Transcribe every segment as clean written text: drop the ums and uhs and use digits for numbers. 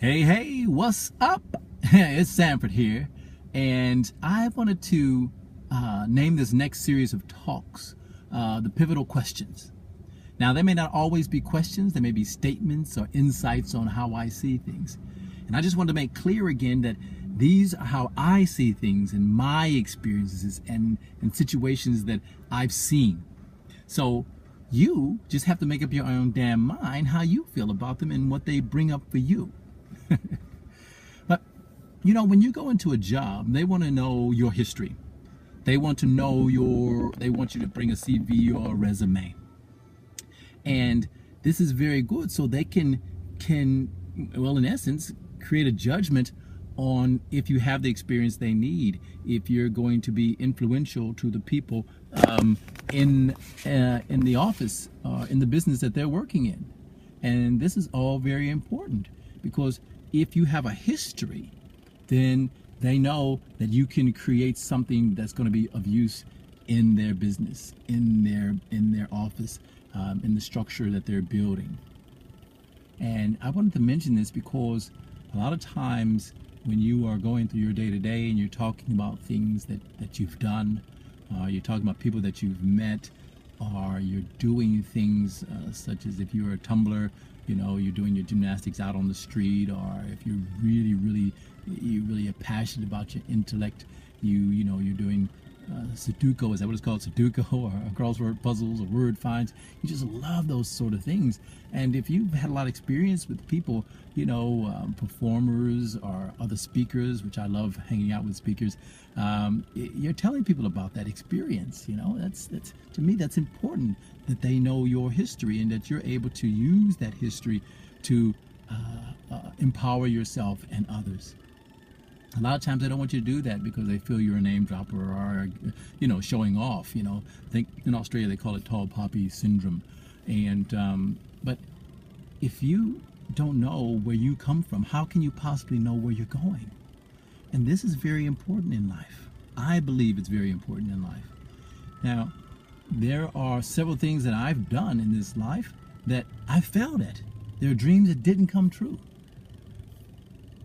Hey, what's up? It's Sanford here, and I wanted to name this next series of talks the pivotal questions. Now, they may not always be questions, they may be statements or insights on how I see things. And I just want to make clear again that these are how I see things in my experiences and situations that I've seen. So you just have to make up your own damn mind how you feel about them and what they bring up for you. But, when you go into a job, they want to know your history. They want to know they want you to bring a CV or a resume. And this is very good so they can, well, in essence, create a judgment on if you have the experience they need, if you're going to be influential to the people in the office, in the business that they're working in. And this is all very important because if you have a history, then they know that you can create something that's going to be of use in their business, in their office, in the structure that they're building. And I wanted to mention this because a lot of times when you are going through your day-to-day and you're talking about things that you've done, you're talking about people that you've met, or you're doing things such as if you're a tumbler, you're doing your gymnastics out on the street, or if you're really are passionate about your intellect, you're doing Sudoku, is that what it's called? Sudoku, or crossword puzzles, or word finds. You just love those sort of things. And if you've had a lot of experience with people, performers or other speakers, which I love hanging out with speakers, you're telling people about that experience. That's to me, that's important, that they know your history and that you're able to use that history to empower yourself and others. A lot of times they don't want you to do that because they feel you're a name dropper or, showing off. I think in Australia they call it tall poppy syndrome. And but if you don't know where you come from, how can you possibly know where you're going? And this is very important in life. I believe it's very important in life. Now, there are several things that I've done in this life that I failed at. There are dreams that didn't come true.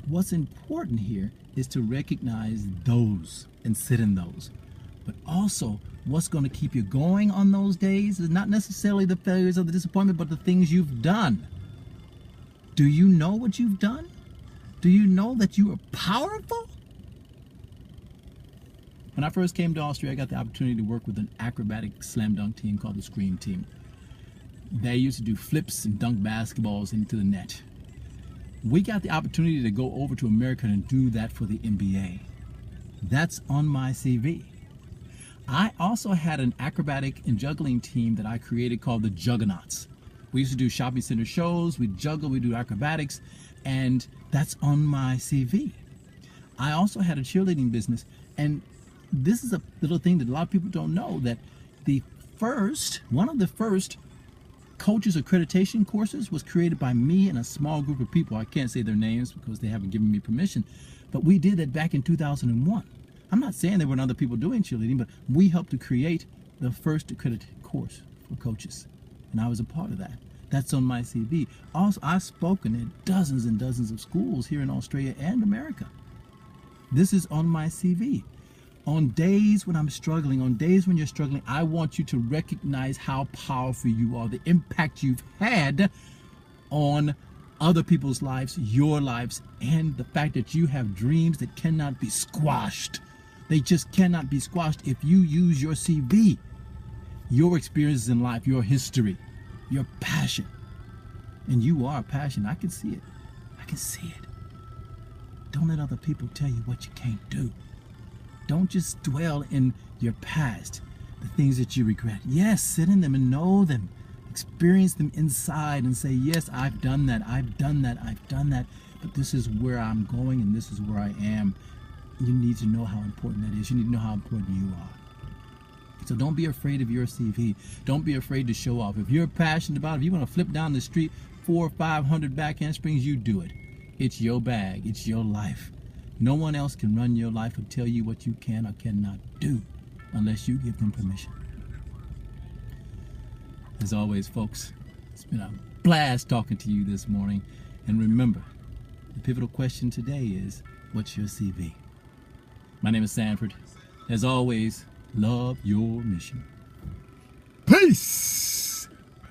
What's important here is to recognize those and sit in those. But also, what's going to keep you going on those days is not necessarily the failures or the disappointment, but the things you've done. Do you know what you've done? Do you know that you are powerful? When I first came to Australia, I got the opportunity to work with an acrobatic slam dunk team called the Scream Team. They used to do flips and dunk basketballs into the net. We got the opportunity to go over to America and do that for the NBA. That's on my CV. I also had an acrobatic and juggling team that I created called the Juggernauts. We used to do shopping center shows, we juggle, we do acrobatics, and that's on my CV. I also had a cheerleading business, and this is a little thing that a lot of people don't know, that one of the first coaches accreditation courses was created by me and a small group of people. I can't say their names because they haven't given me permission, but we did that back in 2001. I'm not saying there weren't other people doing cheerleading, but we helped to create the first accredited course for coaches, and I was a part of that. That's on my CV. Also, I've spoken at dozens and dozens of schools here in Australia and America. This is on my CV. On days when I'm struggling, on days when you're struggling, I want you to recognize how powerful you are, the impact you've had on other people's lives, your lives, and the fact that you have dreams that cannot be squashed. They just cannot be squashed if you use your CV, your experiences in life, your history, your passion. And you are passionate. I can see it. I can see it. Don't let other people tell you what you can't do. Don't just dwell in your past, the things that you regret. Yes, sit in them and know them. Experience them inside and say, yes, I've done that, I've done that, I've done that. But this is where I'm going and this is where I am. You need to know how important that is. You need to know how important you are. So don't be afraid of your CV. Don't be afraid to show off. If you're passionate about it, if you want to flip down the street 400 or 500 back handsprings, you do it. It's your bag. It's your life. No one else can run your life or tell you what you can or cannot do unless you give them permission. As always, folks, it's been a blast talking to you this morning. And remember, The pivotal question today is, what's your CV? My name is Sanford. As always, love your mission. Peace!